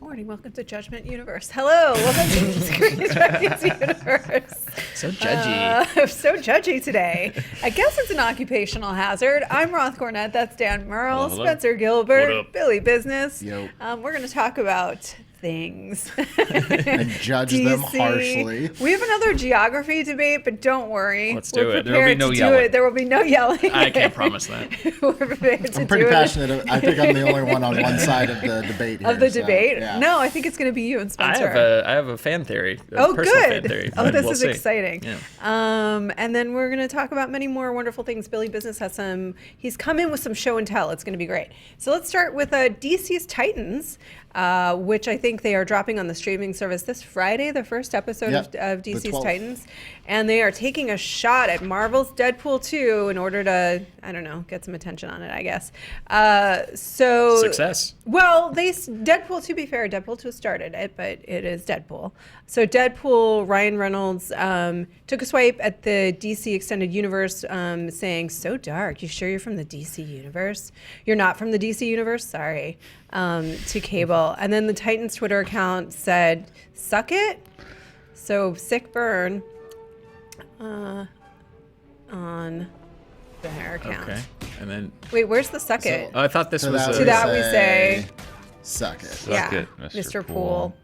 morning. Welcome to Judgment Universe. Hello. Welcome to ScreenJunkies Universe. So judgy. So judgy today. I guess it's an occupational hazard. I'm Roth Cornett. That's Dan Merle. Hello. Spencer Gilbert. Billy Business. Yo. We're going to talk about things. And judge them harshly. We have another geography debate, but don't worry. Let's do We're it. There will be prepared no to do yelling. it. There will be no yelling. I can't promise that. We're prepared to I'm pretty do it. passionate. I think I'm the only one on one side of the debate here. Of the so, debate? yeah. No, I think it's going to be you and I Spencer. have a fan theory. Oh, personal good. Fan theory, Oh, but this we'll is see. exciting. Yeah. And then we're going to talk about many more wonderful things. Billy Business has he's come in with some show and tell. It's going to be great. So let's start with DC's Titans, which I think they are dropping on the streaming service this Friday, the first episode Yep, of the DC's 12th. Titans. And they are taking a shot at Marvel's Deadpool 2 in order to, I don't know, get some attention on it, I guess. So Success. Well, Deadpool, to be fair, Deadpool 2 started it, but it is Deadpool. So Deadpool, Ryan Reynolds took a swipe at the DC Extended Universe, saying, "So dark. You sure you're from the DC Universe? You're not from the DC Universe? Sorry." To Cable. And then the Titans Twitter account said, "Suck it." So sick burn on their account. Okay. And then Wait, where's the suck it? I thought this To was that, To that we say, suck it. yeah, it, Mr. Mr. Poole.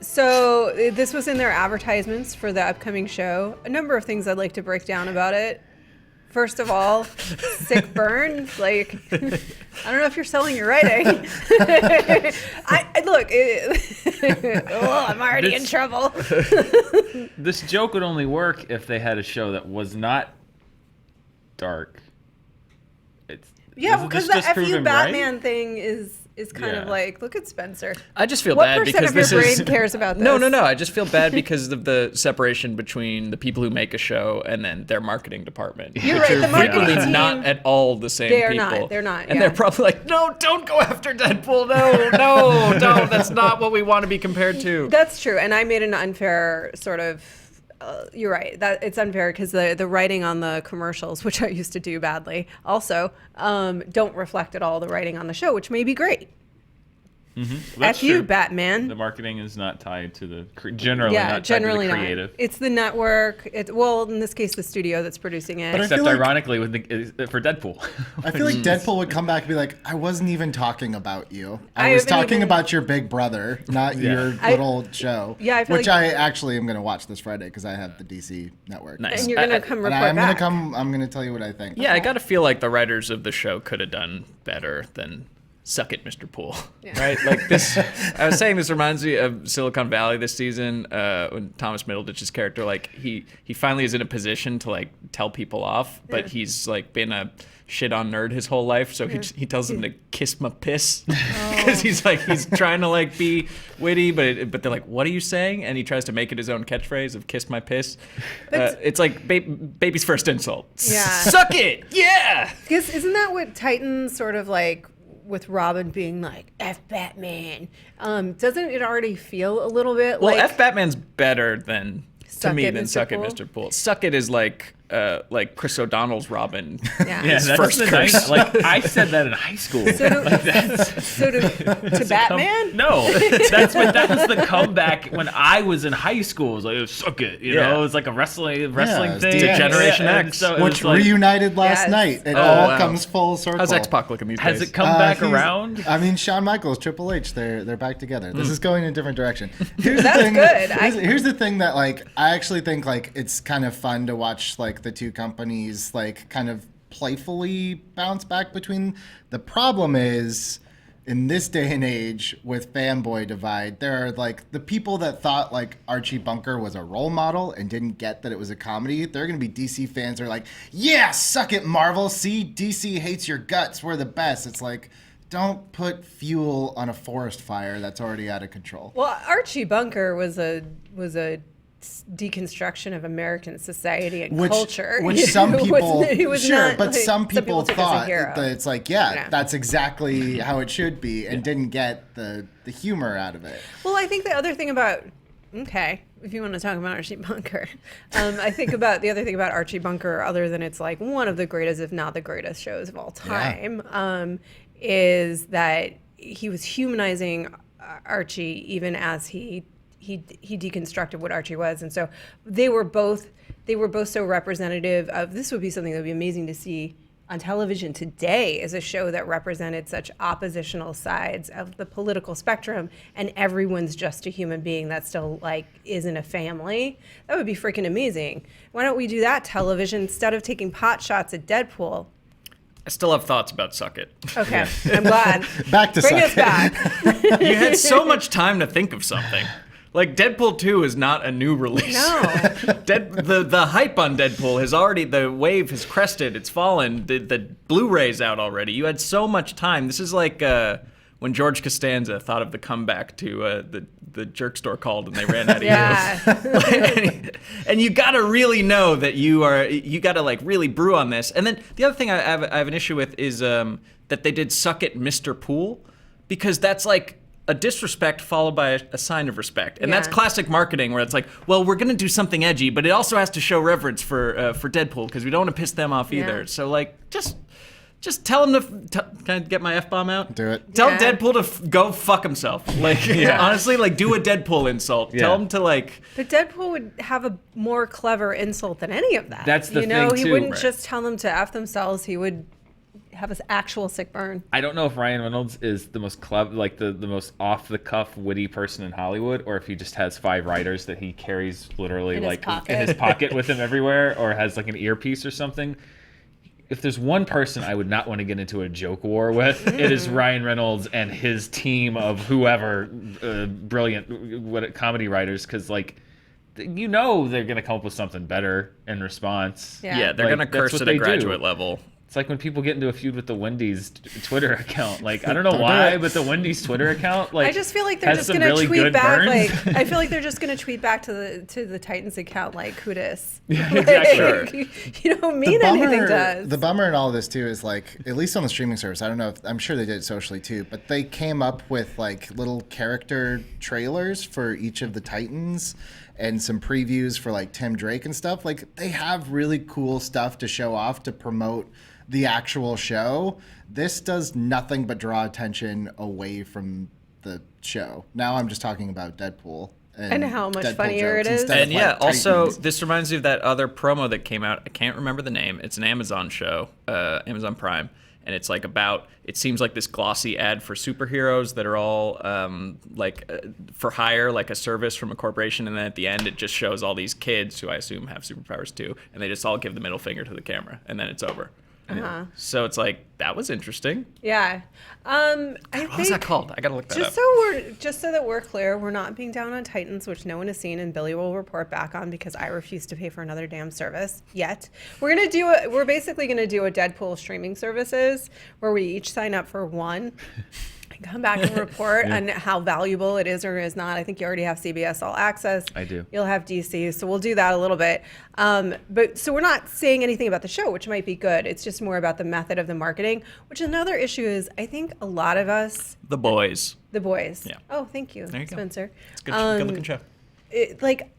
So this was in their advertisements for the upcoming show. A number of things I'd like to break down about it. First of all, sick burn. Like, I don't know if you're selling your writing. Look. I'm already in trouble. This joke would only work if they had a show that was not dark. Yeah, Isn't because this the just FU proven Batman thing is kind of Yeah. like, look at Spencer. I just feel What bad percent because of your this brain is cares about this? No. I just feel bad because of the separation between the people who make a show and then their marketing department. You're which right, are the marketing frequently team- not at all the same They are people. not, they're not, And yeah. they're probably like, no, don't go after Deadpool. No, don't. That's not what we want to be compared to. That's true, and I made an unfair sort of. You're right. That it's unfair because the writing on the commercials, which I used to do badly, also don't reflect at all the writing on the show, which may be great. That's F you, true. Batman. The marketing is not tied to the generally Yeah, not tied generally to the not. creative. It's the network. Well, in this case, the studio that's producing it. But I Except feel like- ironically for Deadpool. I feel like Deadpool would come back and be like, I wasn't even talking about you. I I was haven't talking even- about your big brother, not your little show. Yeah, I feel Which like- I actually am going to watch this Friday because I have the DC network. Nice. and you're gonna come And report I'm back. I'm gonna tell you what I think. Yeah, I gotta feel like the writers of the show could have done better than "Suck it, Mr. Poole." Yeah. Right? Like this. I was saying this reminds me of Silicon Valley this season when Thomas Middleditch's character, like he finally is in a position to like tell people off, but he's like been a shit on nerd his whole life, so he tells them to kiss my piss because he's trying to like be witty, but they're like, what are you saying? And he tries to make it his own catchphrase of kiss my piss. It's like baby's first insult. Yeah. Suck it, yeah. Because isn't that what Titans sort of like with Robin being like F Batman? Doesn't it already feel a little bit Well, like F Batman's better than to Suck me it, than Mr. Suck Poole? It, Mr. Poole. Suck It is like Chris O'Donnell's Robin. Yeah. Yeah, His that's first the curse. nice. Like I said that in high school. So to Batman? No, that was the comeback when I was in high school. It was like, suck it, you Yeah. know. It was like a wrestling it's thing. DX. Generation and X. so it Which was like, reunited last Yes. night. It Oh, all wow. comes full circle. How's X-Pac looking these has days? it come back he's- around? I mean, Shawn Michaels, Triple H, they're back together. This is going in a different direction. Here's That's the thing, good. Here's the thing that like I actually think like it's kind of fun to watch like the two companies like kind of playfully bounce back between. The problem is in this day and age with fanboy divide, there are like the people that thought like Archie Bunker was a role model and didn't get that it was a comedy. They're going to be DC fans that are like, yeah, suck it, Marvel. See, DC hates your guts. We're the best. It's like, don't put fuel on a forest fire that's already out of control. Well, Archie Bunker was a deconstruction of American society and culture. Which some people, He was sure, not, but like, some people took us as a thought hero. that it's like, yeah, Yeah. that's exactly how it should be, and didn't get the humor out of it. Well, I think the other thing about if you want to talk about Archie Bunker, I think about the other thing about Archie Bunker, other than it's like one of the greatest, if not the greatest shows of all time, is that he was humanizing Archie, even as he deconstructed what Archie was, and so they were both so representative of. This would be something that would be amazing to see on television today, is a show that represented such oppositional sides of the political spectrum, and everyone's just a human being that still like isn't a family. That would be freaking amazing. Why don't we do that television instead of taking pot shots at Deadpool? I still have thoughts about Suck It. Okay, I'm glad. Back to Bring Suck us It. back. You had so much time to think of something. Like, Deadpool 2 is not a new release. No. The hype on Deadpool has already, the wave has crested, it's fallen, the Blu-ray's out already. You had so much time. This is like when George Costanza thought of the comeback to the jerk store called and they ran out of Yeah. and you gotta really know that you gotta like really brew on this. And then the other thing I have an issue with is that they did Suck It, Mr. Pool, because that's like a disrespect followed by a sign of respect. And that's Yeah. classic marketing where it's like, well, we're going to do something edgy, but it also has to show reverence for Deadpool because we don't want to piss them off either. Yeah. So, like, just tell him to... Can I get my F-bomb out? Do it. Tell Yeah. Deadpool to go fuck himself. Like, honestly, like, do a Deadpool insult. Yeah. Tell him to, like... But Deadpool would have a more clever insult than any of that. That's the you know, thing, he too. wouldn't Right. just tell them to F themselves. He would have an actual sick burn. I don't know if Ryan Reynolds is the most like the most off the cuff witty person in Hollywood, or if he just has 5 writers that he carries literally In his like pocket. in his pocket with him everywhere, or has like an earpiece or something. If there's one person I would not want to get into a joke war with, it is Ryan Reynolds and his team of whoever brilliant comedy writers, because like you know they're gonna come up with something better in response. Yeah. They're Like, going to that's curse what at a they do. graduate level. It's like when people get into a feud with the Wendy's Twitter account. Like, I don't know Don't do why, it. but the Wendy's Twitter account, like, I just feel like they're has just some gonna really tweet good back. burns. Like, I feel like they're just gonna tweet back to the Titans account like, "Who dis?" exactly. You don't mean anything to us. The bummer in all of this too is like, at least on the streaming service, I don't know if, I'm sure they did it socially too, but they came up with like little character trailers for each of the Titans and some previews for like Tim Drake and stuff. Like, they have really cool stuff to show off to promote the actual show. This does nothing but draw attention away from the show. Now I'm just talking about Deadpool. And how much Deadpool funnier jokes it is. instead of, And yeah, like, also, Titans. this reminds me of that other promo that came out. I can't remember the name. It's an Amazon show, Amazon Prime. And it's like about, it seems like this glossy ad for superheroes that are all for hire, like a service from a corporation. And then at the end, it just shows all these kids who I assume have superpowers too. And they just all give the middle finger to the camera. And then it's over. Uh-huh. So it's like, that was interesting. Yeah. I What was that called? I got to look that up. Just so that we're clear, we're not being down on Titans, which no one has seen, and Billy will report back on because I refuse to pay for another damn service yet. We're basically gonna do a Deadpool streaming services where we each sign up for one. And come back and report on how valuable it is or is not. I think you already have CBS All Access. I do. You'll have DC, so we'll do that a little bit. But so we're not saying anything about the show, which might be good. It's just more about the method of the marketing, which another issue is I think a lot of us, The Boys. the boys. Yeah. Oh, thank you, There you go. Spencer. It's a good looking show.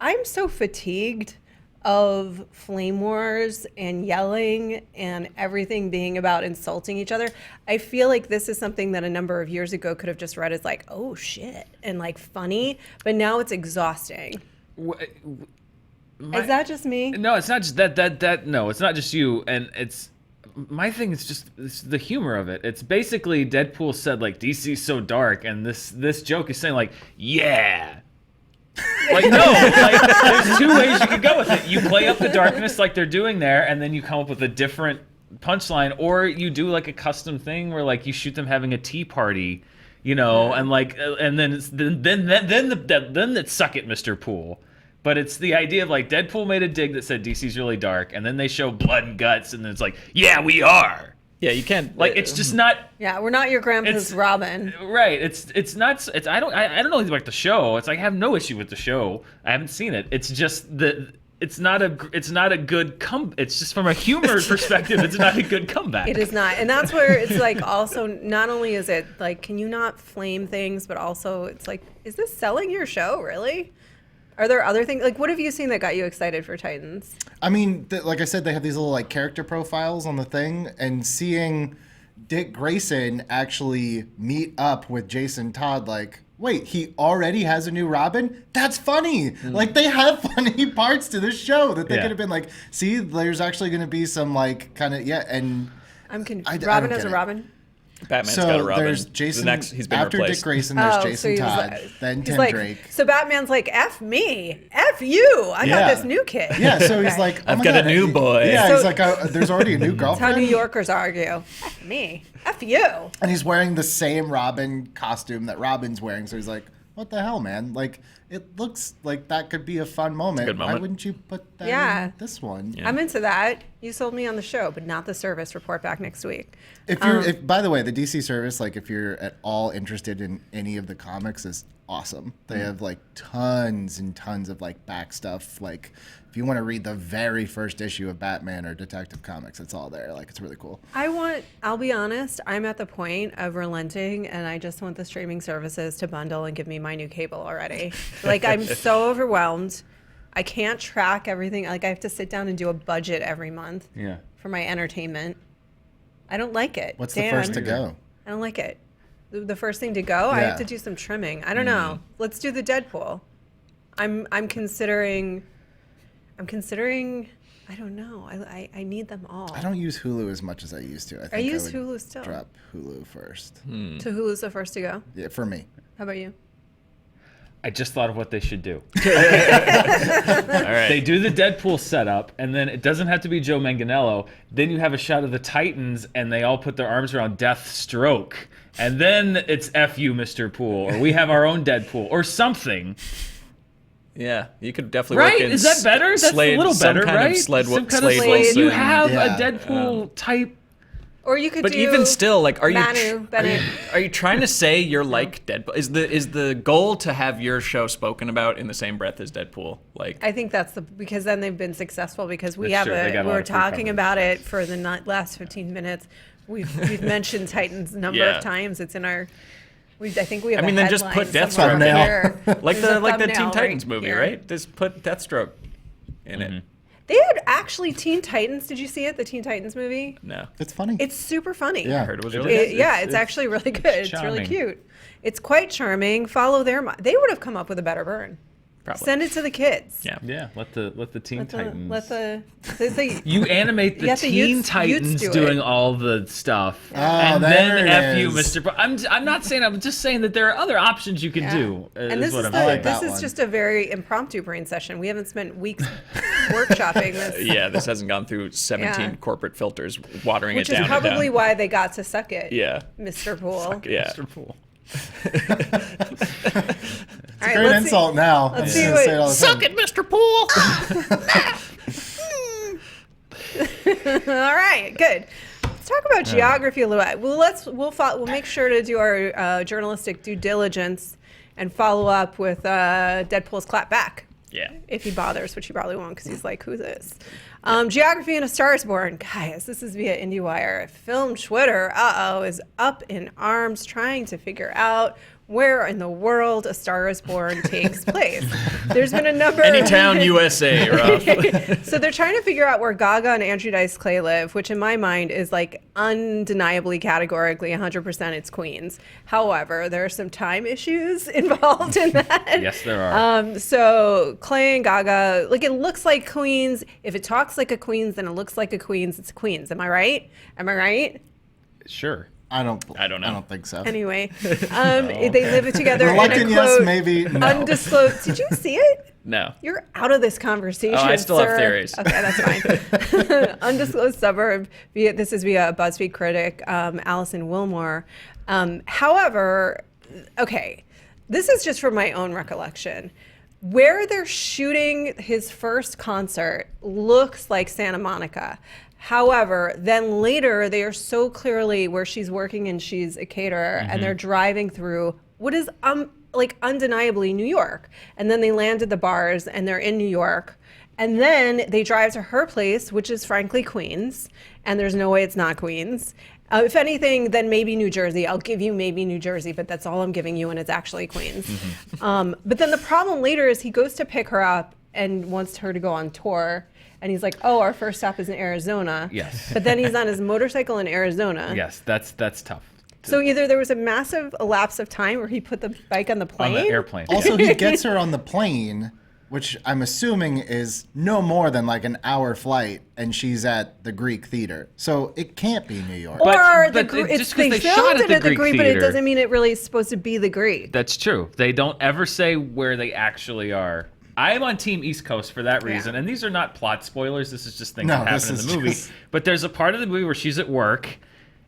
I'm so fatigued of flame wars and yelling and everything being about insulting each other. I feel like this is something that a number of years ago could have just read as like, oh shit, and like funny, but now it's exhausting. Is that just me? No, it's not just that. No, it's not just you. And it's my thing is just it's the humor of it. It's basically Deadpool said like DC's so dark, and this joke is saying like yeah. Like no, like there's two ways you could go with it. You play up the darkness like they're doing there, and then you come up with a different punchline, or you do like a custom thing where like you shoot them having a tea party, you know, and like and then it's, then it's suck it, Mr. Pool. But it's the idea of like Deadpool made a dig that said DC's really dark, and then they show blood and guts, and then it's like, yeah, we are. Yeah, you can't. Like it's just not Yeah, we're not your grandpa's It's- Robin. right. It's not. It's I don't know anything about the show. It's like I have no issue with the show. I haven't seen it. It's just the. It's not a good It's just from a humor perspective. It's not a good comeback. It is not. And that's where it's like also not only is it like, can you not flame things, but also it's like, is this selling your show, really? Are there other things? Like, what have you seen that got you excited for Titans? I mean, like I said, they have these little like character profiles on the thing, and seeing Dick Grayson actually meet up with Jason Todd like wait, he already has a new Robin? That's funny. Like, they have funny parts to this show that they could have been like, see, there's actually going to be some, like, kind of, and... I'm confused. I Robin don't has get a it. Robin? Batman's So got a Robin. there's Jason, He's been after replaced. Dick Grayson, there's Jason he's Todd, like- then he's Tim like, Drake. So Batman's like, F me, F you. I got this new kid. Yeah, so he's Okay. like, oh I've my got a God. new boy. Yeah, So- he's like, there's already a new That's how girlfriend. New Yorkers argue. F me, F you. And he's wearing the same Robin costume that Robin's wearing. So he's like, what the hell, man? Like, it looks like that could be a fun moment. good Why moment. wouldn't you put that Yeah. in this one? Yeah. I'm into that. You sold me on the show, but not the service. Report back next week. If you're, by the way, the DC service, like, if you're at all interested in any of the comics, is awesome. They have like tons and tons of like back stuff. Like, if you want to read the very first issue of Batman or Detective Comics, it's all there. Like, it's really cool. I'll be honest, I'm at the point of relenting and I just want the streaming services to bundle and give me my new cable already. Like, I'm so overwhelmed. I can't track everything. Like, I have to sit down and do a budget every month for my entertainment. I don't like it. What's Dan, the first to go? I don't like it. The first thing to go, I have Yeah. to do some trimming. I don't know. Let's do the Deadpool. I'm considering. I don't know. I need them all. I don't use Hulu as much as I used to. I think I use would Hulu still. Drop Hulu first. So Hulu's the first to go. Yeah, for me. How about you? I just thought of what they should do. All right. They do the Deadpool setup, and then it doesn't have to be Joe Manganiello. Then you have a shot of the Titans, and they all put their arms around Deathstroke. And then it's F you, Mr. Pool, or we have our own Deadpool, or something. Yeah, you could definitely Right? work in Is that better? That's Slade, a little some better, kind right? Of Slade, Some kind of Slade Slade. Wilson. You have Yeah. a Deadpool type. Or you could But do. even still, like, are you Manu Bennett. are you trying to say you're like Deadpool? Is the goal to have your show spoken about in the same breath as Deadpool? Like, I think that's because then they've been successful because we That's have true. They got a we lot were of free talking coverage. about it for the last 15 minutes. We've mentioned Titans a number Yeah. of times. It's in our. I think we have. I mean, a then just headline put somewhere Deathstroke in here. like There's a the Teen thumbnail Titans right movie, here. right? Just put Deathstroke in it. They had actually Teen Titans. Did you see it? The Teen Titans movie. No, It's funny. It's super funny. Yeah. I heard it was It really is. good. Yeah, it's actually really good. It's really charming. cute. It's quite charming. Follow their. They would have come up with a better burn. Probably. Send it to the kids. Yeah. Yeah, let the Teen Titans. Let the You animate the Let the Teen Utes Titans do it. doing all the stuff, Oh, and there then it F you, is. Mr. I'm not saying. I'm just saying that there are other options you can do. And this what is I'm the, saying. like this that is one. just a very impromptu brain session. We haven't spent weeks workshopping this, Yeah, this hasn't gone through 17 Yeah. corporate filters, watering which it is down. probably and why they got to suck it. Yeah. Mr. Poole. Yeah. Mr. Pool. All right, Great let's insult now. let's I'm see just what- gonna say it all the Suck time. it, Mr. Poole. All right, good. Let's talk about geography a little bit. Well, we'll make sure to do our journalistic due diligence and follow up with Deadpool's clap back. Yeah. If he bothers, which he probably won't because he's like, who's this? Geography and a Star is Born. Guys, this is via IndieWire. Film Twitter, is up in arms trying to figure out where in the world A Star is Born takes place. There's been a number Anytown, USA, Rob. So they're trying to figure out where Gaga and Andrew Dice Clay live, which in my mind is like undeniably, categorically, 100% it's Queens. However, there are some time issues involved in that. Yes, there are. So Clay and Gaga, like, it looks like Queens. If it talks like a Queens, then it looks like a Queens. It's Queens. Am I right? Am I right? Sure. I don't know. I don't think so. Anyway, they live together in a Reluctant yes, quote, maybe no. undisclosed. Did you see it? No. You're out of this conversation. Oh, I still have sir. theories. Okay, that's fine. Undisclosed suburb. This is via BuzzFeed critic Allison Wilmore. However, okay, this is just from my own recollection. Where they're shooting his first concert looks like Santa Monica. However, then later they are so clearly where she's working and she's a caterer, and they're driving through what is like undeniably New York. And then they land at the bars and they're in New York. And then they drive to her place, which is frankly Queens. And there's no way it's not Queens. If anything, then maybe New Jersey. I'll give you maybe New Jersey, but that's all I'm giving you, and it's actually Queens. But then the problem later is he goes to pick her up and wants her to go on tour. And he's like, oh, our first stop is in Arizona. Yes. But then he's on his motorcycle in Arizona. Yes, that's tough. So either there was a massive elapse of time where he put the bike on the on plane. the airplane. Also, he gets her on the plane, which I'm assuming is no more than like an hour flight, and she's at the Greek theater. So it can't be New York. Or But just 'cause they they shot filmed at it the at the Greek Greek, but it theater. doesn't mean it really is supposed to be the Greek. That's true. They don't ever say where they actually are. I am on Team East Coast for that reason, and these are not plot spoilers. This is just things No, that this happen in is the movie. just- But there's a part of the movie where she's at work,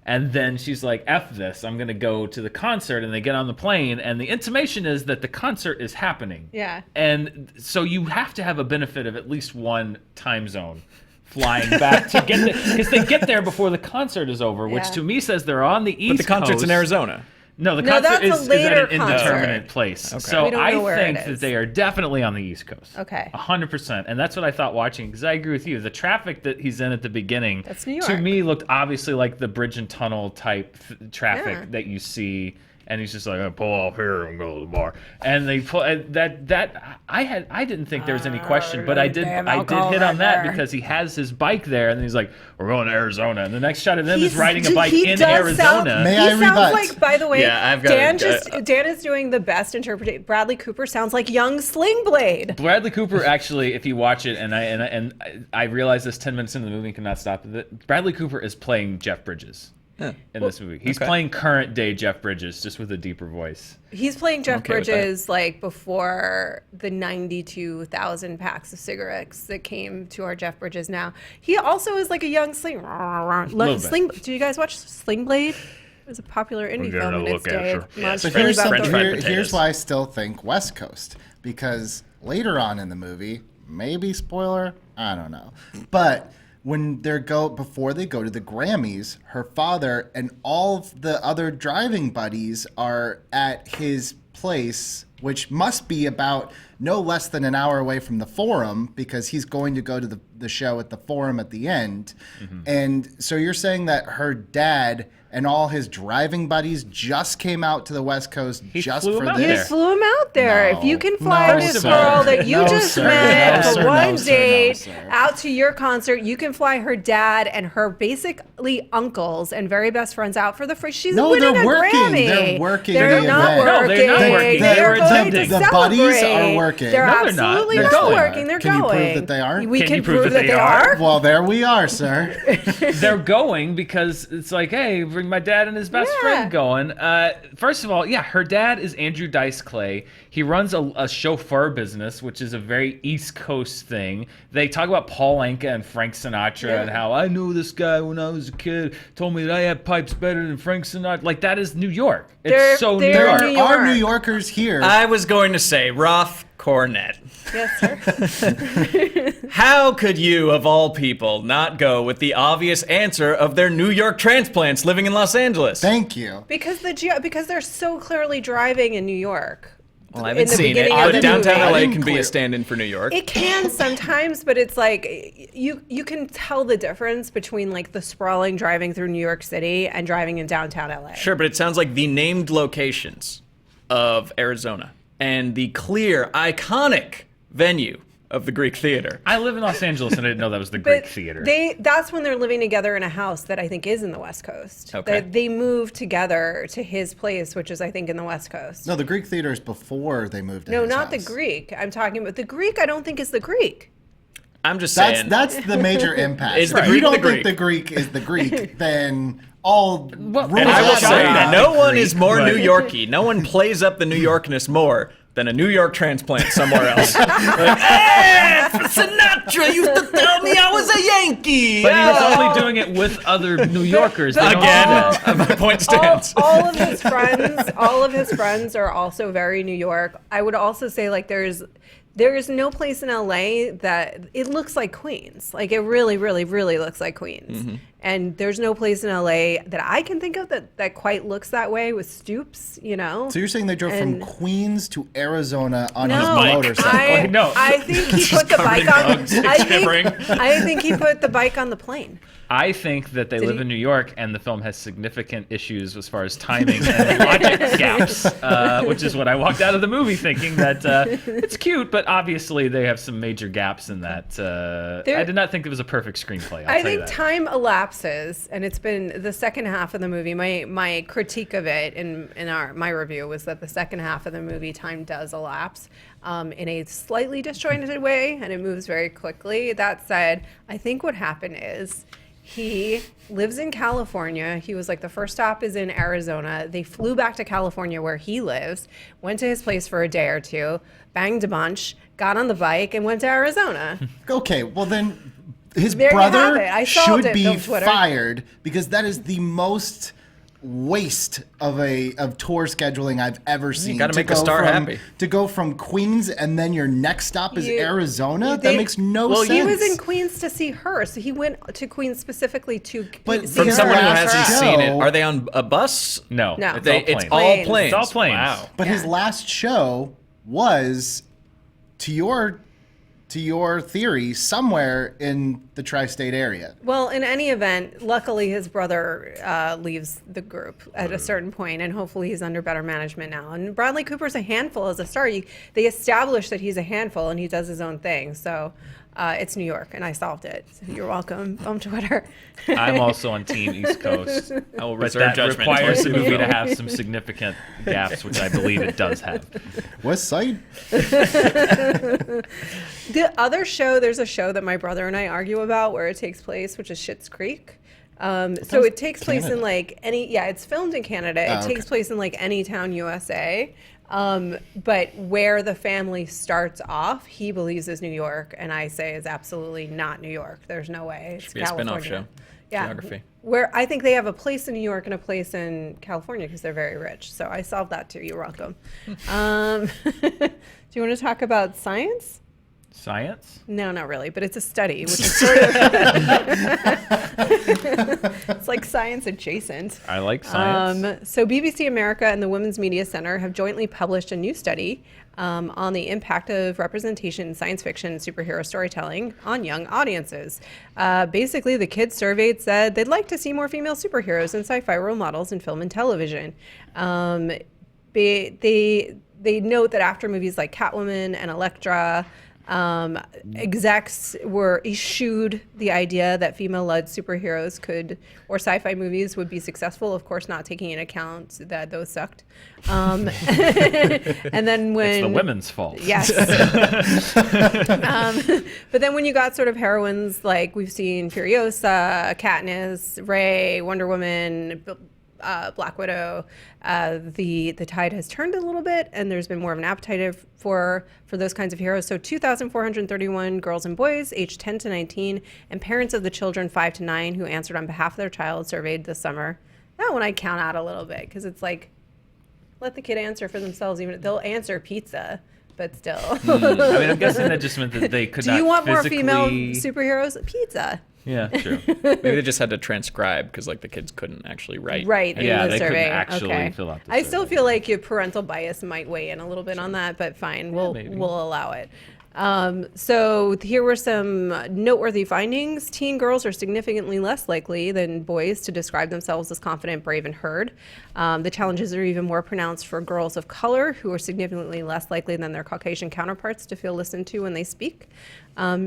and then she's like, F this, I'm going to go to the concert, and they get on the plane, and the intimation is that the concert is happening. Yeah. And so you have to have a benefit of at least one time zone flying back to get there, because they get there before the concert is over, which Yeah. to me says they're on the East But the concert's in Coast. Arizona. No, the No, concert that's a is at later an concert. indeterminate place. Okay. So We don't know I where think it that is. they are definitely on the East Coast. Okay. 100%. And that's what I thought watching, because I agree with you. The traffic that he's in at the beginning, That's New to York. me, looked obviously like the bridge and tunnel type traffic Yeah. that you see. And he's just like, I pull off here and go to the bar. And they pull I didn't think there was any question, but I did hit on that because he has his bike there, and he's like, we're going to Arizona. And the next shot of them is riding a bike in Arizona. May He I sounds rebut? like, by the way, Yeah, I've got Dan is doing the best interpretation. Bradley Cooper sounds like young Sling Blade. Bradley Cooper actually, if you watch it, and I realized this 10 minutes into the movie and cannot stop it. Bradley Cooper is playing Jeff Bridges in this movie. He's playing current day Jeff Bridges, just with a deeper voice. He's playing Jeff okay with that. Bridges like before the 92,000 packs of cigarettes that came to our Jeff Bridges now. He also is like a young Sling. bit. Do you guys watch Sling Blade? It was a popular indie give it film a in its look at day. it, sure. Much So really here's, about French the- fried here's potatoes. why I still think West Coast, because later on in the movie, maybe spoiler, I don't know, but when before they go to the Grammys, her father and all of the other driving buddies are at his place, which must be about no less than an hour away from the Forum, because he's going to go to the show at the Forum at the end. And so you're saying that her dad and all his driving buddies just came out to the West Coast just flew for him out this? You there. flew him out there. No. If you can fly No, this sir. girl that you No, just sir. met No, for sir. one No, sir. date No, sir. out to your concert, you can fly her dad and her basically uncles and very best friends out for the free. She's No, winning they're a working. Grammy. They're working They're the not event. working. No, they're not working. They are They're going to attending. The buddies are celebrate. working. They're No, they're not. absolutely They're not going. working. They're Can you prove going. that they are? We Can can you prove prove that that they they are? are. Well, there we are, sir. They're going because it's like, hey, bring my dad and his best Yeah. friend going. First of all, yeah, her dad is Andrew Dice Clay. He runs a chauffeur business, which is a very East Coast thing. They talk about Paul Anka and Frank Sinatra and how I knew this guy when I was a kid, told me that I had pipes better than Frank Sinatra. Like, that is New York. It's They're- so they're New York. New There are York. New Yorkers here. I was going to say Roth Cornet. Yes, sir. How could you, of all people, not go with the obvious answer of their New York transplants living in Los Angeles? Thank you. Because because they're so clearly driving in New York. Well, I in haven't the seen it, beginning of but the downtown movie. LA can be Clear. a stand-in for New York. It can sometimes, but it's like you can tell the difference between like the sprawling driving through New York City and driving in downtown LA. Sure, but it sounds like the named locations of Arizona and the clear, iconic venue of the Greek Theater. I live in Los Angeles and I didn't know that was the Greek But theater. that's when they're living together in a house that I think is in the West Coast. Okay. They moved together to his place, which is I think in the West Coast. No, the Greek theater is before they moved to No, his not the house. Greek. I'm talking about the Greek. I don't think is the Greek. I'm just saying. That's the major impact. Is the If Greek you don't the think Greek? the Greek is the Greek, then all rules And I will Well, say, not no one is Greek, more but- New Yorky. No one plays up the New Yorkness more than a New York transplant somewhere else. Like, hey, Sinatra used to tell me I was a Yankee. but he was Oh. only doing it with other New Yorkers. They don't do Again, that. my point stands. All of his friends are also very New York. I would also say like there is no place in LA that it looks like Queens. Like it really, really, really looks like Queens. Mm-hmm. And there's no place in LA that I can think of that quite looks that way with stoops, you know? So you're saying they drove And- from Queens to Arizona on his No, motorcycle? No. I think he put the covered in bike on. bugs, shivering. I think he put the bike on the plane. I think that they Did live he- in New York, and the film has significant issues as far as timing and logic gaps, which is what I walked out of the movie thinking that it's cute, but obviously they have some major gaps in that. I did not think it was a perfect screenplay. I'll I tell you think that. time elapsed elapses, and it's been the second half of the movie. My critique of it in my review was that the second half of the movie, time does elapse in a slightly disjointed way, and it moves very quickly. That said, I think what happened is he lives in California. He was like, the first stop is in Arizona. They flew back to California where he lives, went to his place for a day or two, banged a bunch, got on the bike, and went to Arizona. Okay, well then his There you have brother it. I solved should it, be Bill Twitter. fired because that is the most waste of tour scheduling I've ever seen. gotta make To a go star from- happy. To go from Queens and then your next stop is Arizona? they- That makes no Well, sense. he was in Queens to see her, so he went to Queens specifically to But see From his her. someone who last hasn't show- seen it, are they on a bus? No, No. it's They, all planes. it's all Planes. planes. It's all planes. Wow. But his Yeah. last show was, to your theory, somewhere in the tri-state area. Well, in any event, luckily his brother leaves the group at a certain point, and hopefully he's under better management now. And Bradley Cooper's a handful as a star. They established that he's a handful and he does his own thing. So it's New York, and I solved it. So you're welcome on Twitter. I'm also on Team East Coast. I will But reserve that judgment. requires the until I see movie to film. have some significant gaps, which I believe it does have. West Side? The other show, there's a show that my brother and I argue about where it takes place, which is Schitt's Creek. So it takes place in Canada. like it's filmed in Canada. It takes place in like any town, USA. But where the family starts off, he believes is New York, and I say is absolutely not New York. There's no way. It's Should be a spin-off California. show. Yeah, Geography. where I think they have a place in New York and a place in California because they're very rich. So I solved that too. You're welcome. Do you want to talk about science? Science? No, not really, but it's a study, which is sort of it's like science adjacent. I like science. So BBC America and the Women's Media Center have jointly published a new study on the impact of representation in science fiction and superhero storytelling on young audiences. Basically, the kids surveyed said they'd like to see more female superheroes and sci-fi role models in film and television. They note that after movies like Catwoman and Elektra, execs were eschewed the idea that female-led superheroes or sci-fi movies would be successful, of course not taking into account that those sucked. And then when... It's the women's fault. Yes. But then when you got sort of heroines like we've seen Furiosa, Katniss, Rey, Wonder Woman, Black Widow, the tide has turned a little bit, and there's been more of an appetite for those kinds of heroes. So 2,431 girls and boys aged 10 to 19 and parents of the children 5 to 9 who answered on behalf of their child surveyed this summer. That one I count out a little bit because it's like, let the kid answer for themselves. Even they'll answer pizza, but still. I mean, I'm guessing that just meant that they could Do not you want more physically... female superheroes? Pizza. Yeah, true. Maybe they just had to transcribe because like the kids couldn't actually write. Right, in Yeah, the they couldn't survey. actually Okay. fill out the I still survey. feel like your parental bias might weigh in a little bit on that, but fine, we'll allow it. So here were some noteworthy findings. Teen girls are significantly less likely than boys to describe themselves as confident, brave, and heard. The challenges are even more pronounced for girls of color, who are significantly less likely than their Caucasian counterparts to feel listened to when they speak.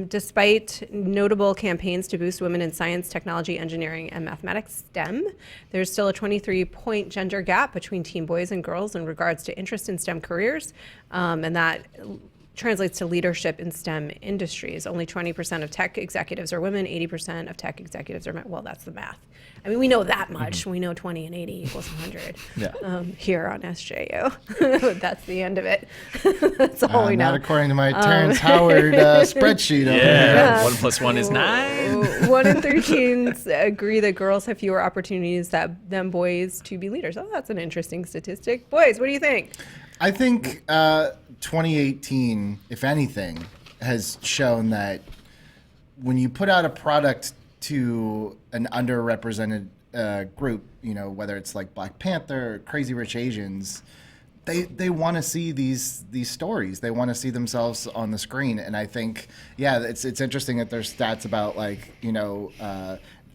Despite notable campaigns to boost women in science, technology, engineering, and mathematics STEM, there's still a 23-point gender gap between teen boys and girls in regards to interest in STEM careers, and that translates to leadership in STEM industries. Only 20% of tech executives are women, 80% of tech executives are men. Well, that's the math. I mean, we know that much. We know 20 and 80 equals 100 here on SJU. That's the end of it. That's all we know. Not according to my Terrence Howard spreadsheet over here. Yeah. 1 + 1 is 9. 1 in 3 teens agree that girls have fewer opportunities than boys to be leaders. Oh, that's an interesting statistic. Boys, what do you think? I think 2018, if anything, has shown that when you put out a product to an underrepresented group, you know, whether it's like Black Panther or Crazy Rich Asians, they want to see these stories. They want to see themselves on the screen. And I think, it's interesting that there's stats about like, you know,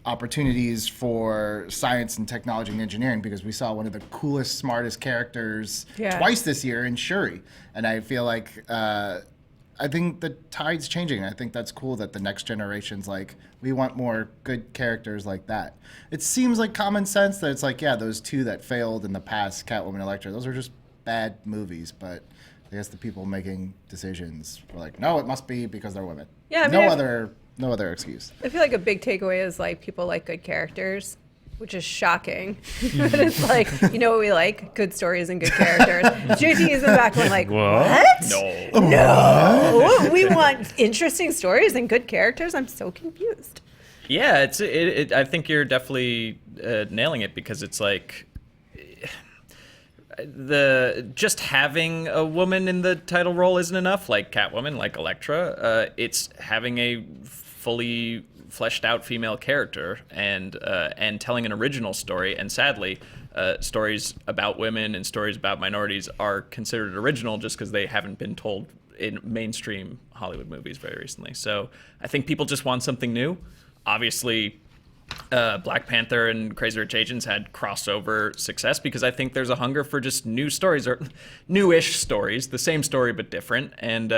opportunities for science and technology and engineering, because we saw one of the coolest, smartest characters twice this year in Shuri. And I feel like I think the tide's changing. I think that's cool that the next generation's like, we want more good characters like that. It seems like common sense that it's like, yeah, those two that failed in the past, Catwoman, Elektra, those are just bad movies. But I guess the people making decisions were like, no, it must be because they're women. Yeah, I mean, no other excuse. I feel like a big takeaway is like people like good characters, which is shocking. But it's like, you know what we like? Good stories and good characters. JT is in the back going like, what? No. We want interesting stories and good characters? I'm so confused. Yeah, I think you're definitely nailing it, because it's like just having a woman in the title role isn't enough, like Catwoman, like Elektra. It's having a fully fleshed out female character and telling an original story. And sadly, stories about women and stories about minorities are considered original just because they haven't been told in mainstream Hollywood movies very recently. So I think people just want something new. Obviously, Black Panther and Crazy Rich Asians had crossover success because I think there's a hunger for just new stories, or newish stories, the same story but different, and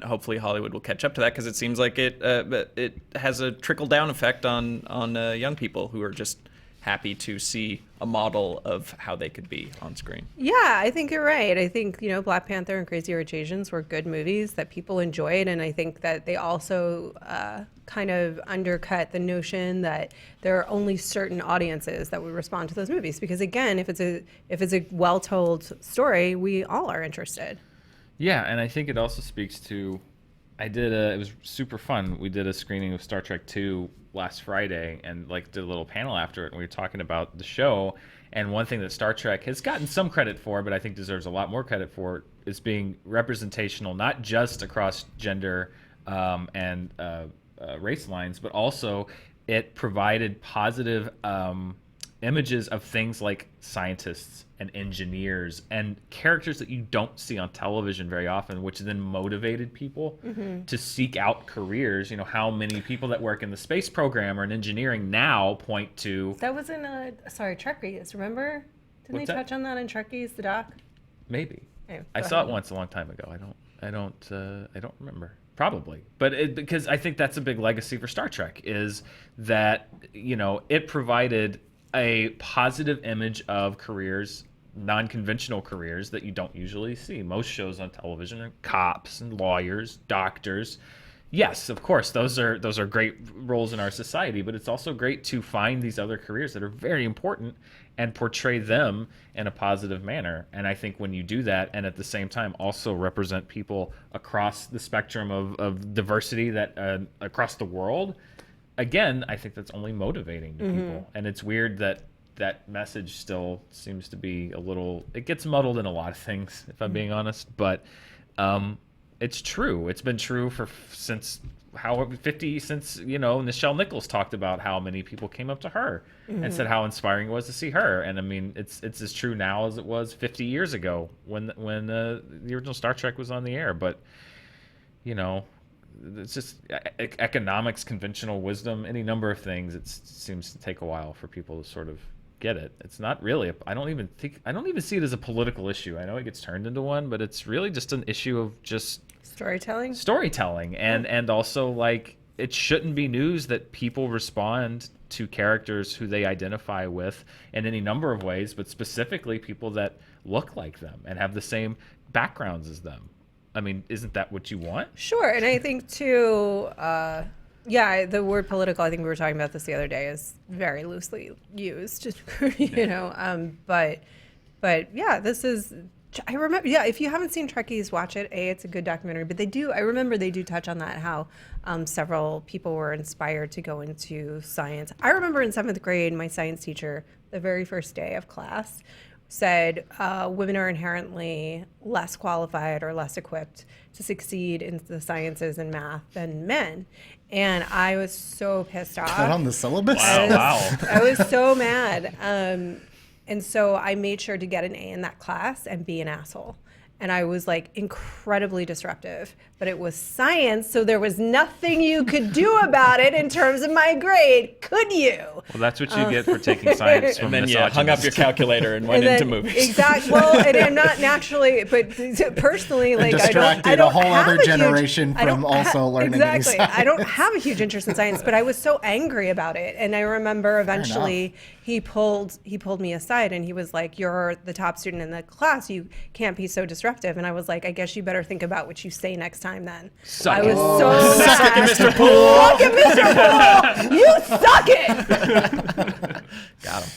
hopefully Hollywood will catch up to that, because it seems like it has a trickle down effect on young people who are just happy to see a model of how they could be on screen. Yeah, I think you're right. I think, Black Panther and Crazy Rich Asians were good movies that people enjoyed, and I think that they also kind of undercut the notion that there are only certain audiences that would respond to those movies. Because again, if it's a well-told story, we all are interested. Yeah, and I think it also speaks to, it was super fun. We did a screening of Star Trek II last Friday and did a little panel after it, and we were talking about the show. And one thing that Star Trek has gotten some credit for, but I think deserves a lot more credit for, is being representational, not just across gender and race lines, but also it provided positive images of things like scientists and engineers and characters that you don't see on television very often, which then motivated people to seek out careers. How many people that work in the space program or in engineering now point to... That was in Trekkies, remember? Didn't they touch on that in Trekkies, the doc? Maybe. Anyway, I saw it once a long time ago. I don't remember. Probably. But because I think that's a big legacy for Star Trek, is that, it provided a positive image of careers, non-conventional careers that you don't usually see. Most shows on television are cops and lawyers, doctors. Yes, of course, those are great roles in our society, but it's also great to find these other careers that are very important and portray them in a positive manner. And I think when you do that, and at the same time also represent people across the spectrum of diversity that across the world, again, I think that's only motivating to people. And it's weird that message still seems to be it gets muddled in a lot of things, if I'm being honest. But it's true. It's been true since Nichelle Nichols talked about how many people came up to her and said how inspiring it was to see her. And I mean, it's as true now as it was 50 years ago when the original Star Trek was on the air. But, it's just economics, conventional wisdom, any number of things. It seems to take a while for people to sort of get it. It's not really. I don't even see it as a political issue. I know it gets turned into one, but it's really just an issue of just storytelling, and also it shouldn't be news that people respond to characters who they identify with in any number of ways, but specifically people that look like them and have the same backgrounds as them. I mean, isn't that what you want? Sure, and I think too, the word political, I think we were talking about this the other day, is very loosely used, but yeah, this is, I remember, if you haven't seen Trekkies, watch it. It's a good documentary, but I remember they do touch on that, how several people were inspired to go into science. I remember in 7th grade, my science teacher, the very first day of class, said women are inherently less qualified or less equipped to succeed in the sciences and math than men. And I was so pissed off. That on the syllabus? Wow. I was so mad. And so I made sure to get an A in that class and be an asshole. and I was like incredibly disruptive. But it was science, so there was nothing you could do about it in terms of my grade, could you? Well, that's what you get for taking science from And then you misogynist. hung up your calculator and went And into then- movies. Exactly. Well, and I'm not naturally, but personally, like I distracted don't a whole have other a huge- generation I don't from also learning a new exactly. I don't have a huge interest in science, but I was so angry about it, and I remember eventually he pulled me aside and he was like, "You're the top student in the class. You can't be so disruptive." And I was like, "I guess you better think about what you say next time then." Suck I it. was so Suck mad. it, Mr. Poole. Suck it, Mr. Poole. You suck it. Got him.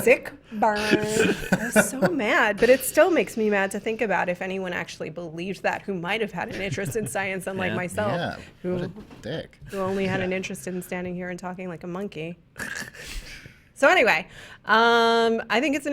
Sick burn. I was so mad, but it still makes me mad to think about if anyone actually believed that who might have had an interest in science, unlike Yeah. myself, Yeah, what a who dick. only had an interest in standing here and talking like a monkey. So anyway, I think it's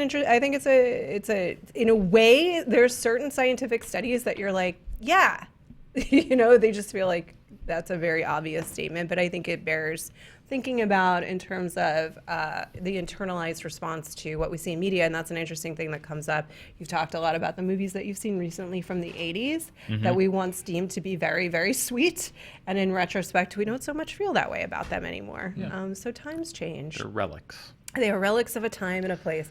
in a way, there's certain scientific studies that you're like, yeah, they just feel like that's a very obvious statement, but I think it bears thinking about in terms of the internalized response to what we see in media, and that's an interesting thing that comes up. You've talked a lot about the movies that you've seen recently from the 80s that we once deemed to be very, very sweet, and in retrospect, we don't so much feel that way about them anymore. So times change. They're relics. They are relics of a time and a place.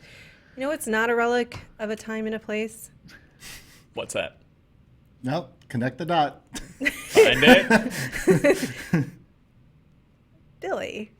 You know what's not a relic of a time and a place? What's that? Nope, connect the dot. Find it. Billy.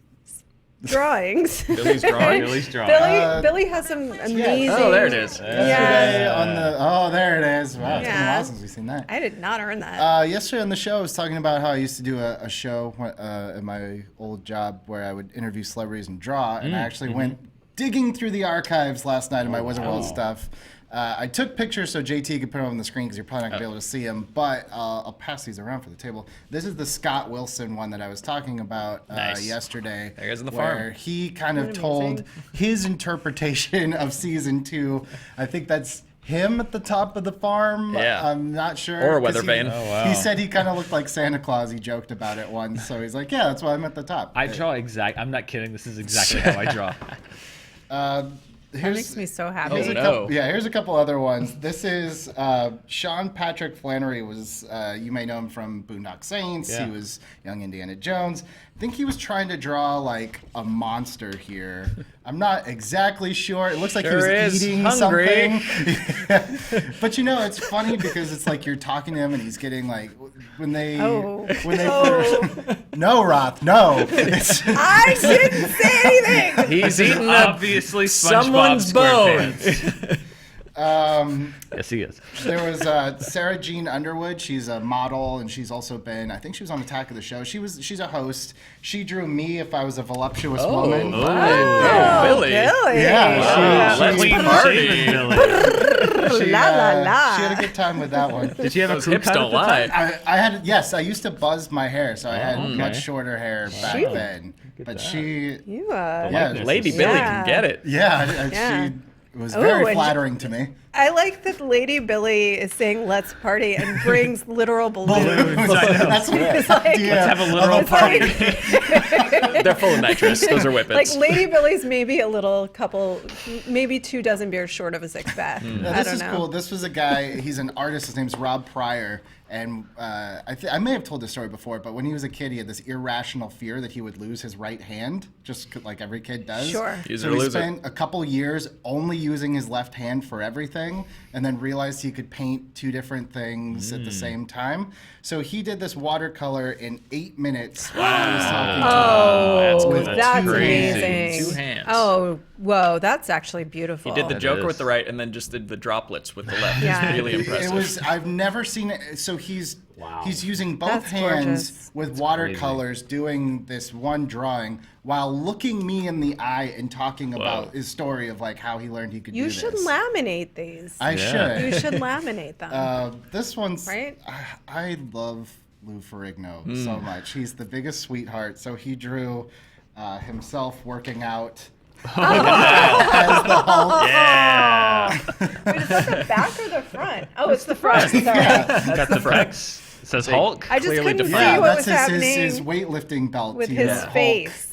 Drawings. Billy's drawing. Billy's drawing. Billy has some amazing. Oh, there it is. Yesterday Yeah. on the there it is. Wow, it's been a Yeah. while since we've seen that. I did not earn that. Yesterday on the show, I was talking about how I used to do a show at my old job where I would interview celebrities and draw, and I actually went digging through the archives last night of my Wizard World stuff. I took pictures so JT could put them on the screen because you're probably not going to be able to see them, but I'll pass these around for the table. This is the Scott Wilson one that I was talking about Nice. yesterday. There he is on the where farm. he kind of Isn't that told amazing? his interpretation of season 2. I think that's him at the top of the farm. Yeah. I'm not sure. Or a 'cause weather vane. Oh, wow. He said he kind of looked like Santa Claus. He joked about it once. So he's like, yeah, that's why I'm at the top. I draw I'm not kidding. This is exactly how I draw. That makes me so happy. Here's a no. couple, here's a couple other ones. This is Sean Patrick Flannery. Was you may know him from Boondock Saints. Yeah. He was young Indiana Jones. I think he was trying to draw like a monster here. I'm not exactly sure. It looks like Sure he is was eating hungry. something. But it's funny because it's like you're talking to him and he's getting like when they Oh. first, no, Roth, no. It's, I didn't say anything. He's eating Obviously, SpongeBob someone's bone. SquarePants. Yes, he is. There was Sarah Jean Underwood. She's a model, and she's also been. I think she was on Attack of the Show. She's a host. She drew me if I was a voluptuous woman. Oh, Billy. Yeah, Wow, she, let's party. La la la. She had a good time with that one. Did she have a Those crew hips cut don't at the time? lie. I had yes. I used to buzz my hair, so I had okay. much shorter hair back Shoot. then. But she, You, yeah, Lady Billy Yeah. can get it. Yeah. she was Oh, very and flattering to me. I like that Lady Billy is saying "Let's party" and brings literal balloons. That's what It's like- idea Let's have a literal of It's like, They're full of nitrous. Those are like whippets. Lady Billy's maybe a little couple, maybe 2 dozen beers short of a 6-pack. Now, I this don't is know. cool. This was a guy. He's an artist. His name's Rob Pryor, and I may have told this story before. But when he was a kid, he had this irrational fear that he would lose his right hand, just like every kid does. Sure. Use it So or he lose it. spent a couple years only using his left hand for everything, and then realized he could paint 2 different things at the same time. So he did this watercolor in 8 minutes while I was talking to him. Oh, That's that's, good. That's amazing. crazy. 2 hands. Oh, whoa, that's actually beautiful. He did the That Joker is. with the right and then just did the droplets with the left. Yeah. It's really impressive. It was. I've never seen it. So he's using both That's hands gorgeous. with watercolors, doing this one drawing while looking me in the eye and talking about his story of like how he learned he could You do should this. laminate these. I should. You should laminate them. This one's. Right? I love Lou Ferrigno so much. He's the biggest sweetheart. So he drew himself working out. As the Hulk. yeah. Wait, is that the back or the front? Oh, it's the front. Sorry. Got the flex. It says Hulk. I just Clearly couldn't see defined. what that's was happening his weightlifting belt. with He his was Hulk. face.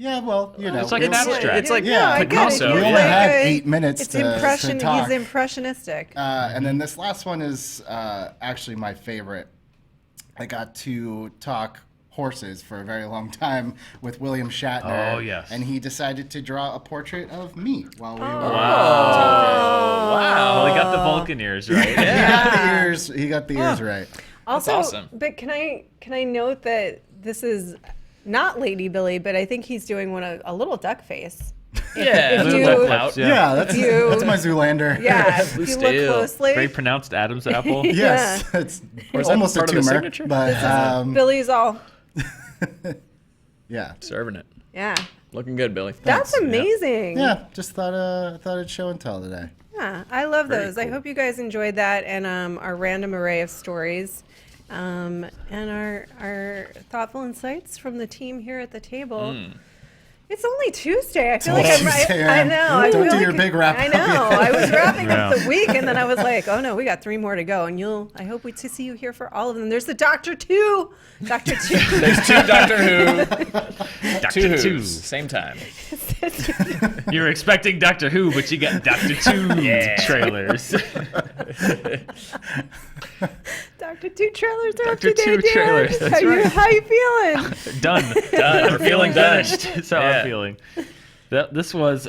Yeah, well, you know. It's like an it's- abstract. It's like No, I get it. Picasso. We He's only like had a- 8 minutes It's to talk. He's impressionistic. And then this last one is actually my favorite. I got to talk horses for a very long time with William Shatner. Oh, yes. And he decided to draw a portrait of me while we were Wow. Well, he got the Vulcan ears, right? He got the ears. He got the ears right. Also, awesome. but can I note that this is not Lady Billy, but I think he's doing a little duck face. Yeah, If little you- lip out. Yeah, that's You- that's my Zoolander. Yeah, if Blue you look steel. closely, Very pronounced Adam's apple. Yes, it's Or is that almost a part of the tumor. signature? But Billy's all yeah, Serving it. yeah. Looking good, Billy. That's amazing. yeah. Just thought I'd show and tell today. Yeah, I love Very those. I cool. hope you guys enjoyed that and our random array of stories, and our thoughtful insights from the team here at the table. It's only Tuesday. I feel like Tuesday, I yeah. know. I Don't feel do like your big wrap I up know. yet. I was wrapping up Yeah. the week, and then I was like, oh no, we got 3 more to go, and I hope to see you here for all of them. There's the Doctor Two. Doctor Two. There's 2 Doctor Who. Doctor 2 Who. Who's. Same time. You were expecting Doctor Who, but you got Doctor Two trailers. Doctor Two trailers are up Dr. today, Two Dan. trailers, that's right. How you feeling? Done. Done. We're feeling done. finished. That's how Yeah. I'm feeling. This was.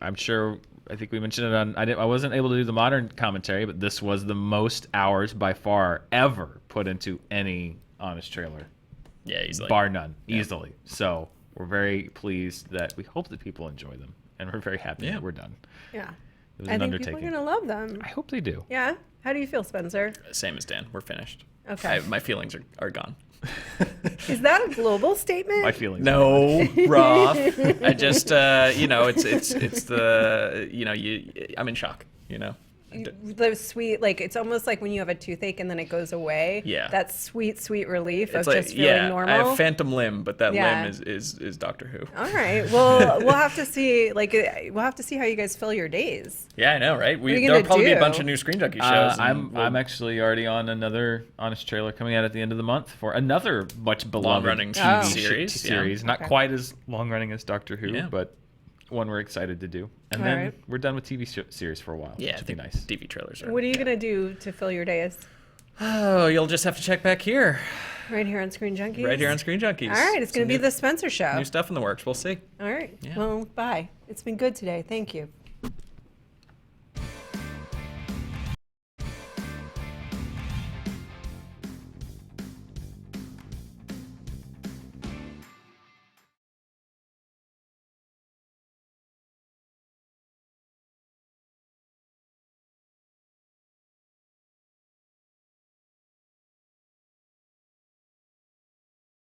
I'm sure. I think we mentioned it on. I wasn't able to do the modern commentary, but this was the most hours by far ever put into any Honest trailer, Yeah, he's like. bar none, easily. So we're very pleased that we hope that people enjoy them, and we're very happy Yeah. that we're done. Yeah. It was I an think people undertaking. are gonna love them. I hope they do. Yeah. How do you feel, Spencer? Same as Dan. We're finished. Okay. My feelings are gone. Is that a global statement? My feelings. No, Roth. I just, it's the, I'm in shock, The sweet, like it's almost like when you have a toothache and then it goes away. Yeah. That sweet, sweet relief It's of like, just feeling yeah, normal. I have phantom limb, but that Yeah. limb is Doctor Who. All right. Well, we'll have to see. We'll have to see how you guys fill your days. Yeah, I know, right? are you There'll gonna probably be a do? bunch of new Screen Junkie shows. and I'm actually already on another Honest trailer coming out at the end of the month for another much beloved Long-running TV series, series. yeah. Not Okay. quite as long running as Doctor Who, Yeah. but one we're excited to do. And All then right. we're done with TV series for a while. Yeah, which I would be think nice. TV trailers are. What are you gonna do to fill your days? Oh, you'll just have to check back here. Right here on Screen Junkies. Right here on Screen Junkies. All right. It's gonna Some be new- the Spencer Show. New stuff in the works. We'll see. All right. Yeah. Well, bye. It's been good today. Thank you.